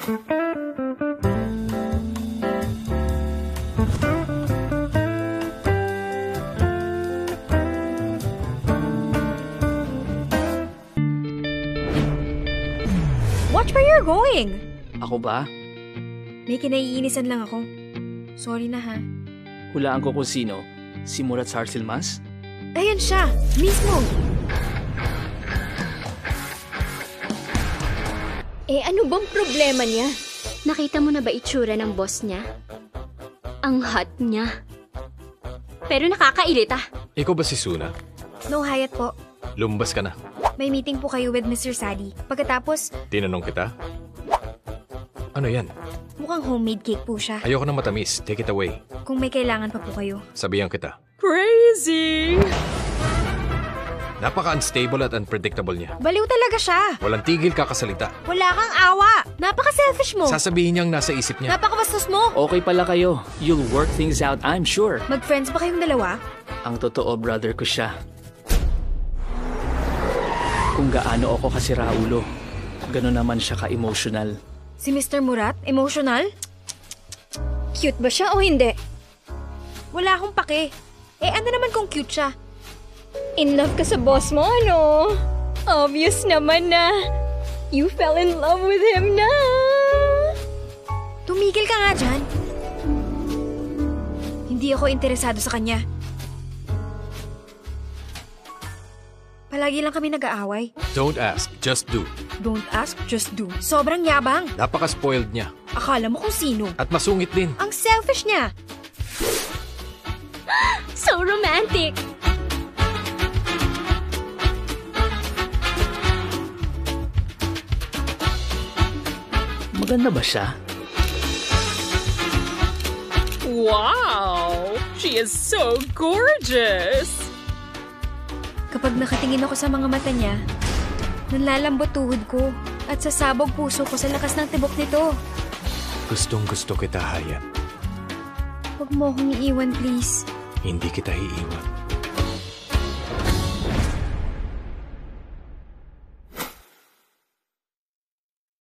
Watch where you're going! Ako ba? May kinaiinisan lang ako. Sorry na ha. Hulaan ko kung sino. Si Murat Sarsılmaz? Ayan siya! Mismo! Ano bang problema niya? Nakita mo na ba itsura ng boss niya? Ang hot niya. Pero nakakairita. Ikaw ba si Suna? No, Hayat po. Lumbas ka na. May meeting po kayo with Mr. Sadi. Pagkatapos, Tinanong kita? Ano yan? mukhang homemade cake po siya. Ayoko na matamis. Take it away. Kung may kailangan pa po kayo. Sabihan kita. Crazy! Napaka-unstable at unpredictable niya. Baliw talaga siya! Walang tigil kakasalita. Wala kang awa! Napaka-selfish mo! Sasabihin niyang nasa isip niya. Napakabastos mo! Okay pala kayo. You'll work things out, I'm sure. Mag-friends ba kayong dalawa? Ang totoo, brother ko siya. Kung gaano ako kasi Raulo, gano'n naman siya ka-emotional. Si Mr. Murat? Emotional? Cute ba siya o hindi? Wala akong pake. Ano naman kung cute siya? In love ka sa boss mo, ano? Obvious naman na. You fell in love with him na. Tumigil ka nga dyan. Hindi ako interesado sa kanya. Palagi lang kami nag-aaway. Don't ask, just do. Don't ask, just do. Sobrang yabang. Napaka-spoiled niya. Akala mo kung sino. At masungit din. Ang selfish niya. So romantic. Maganda ba siya? Wow! She is so gorgeous! Kapag nakatingin ako sa mga mata niya, nanlalambot tuhod ko at sasabog puso ko sa lakas ng tibok nito. Gustong-gusto kita, Hayat. Huwag mo akong iiwan, please. Hindi kita iiwan.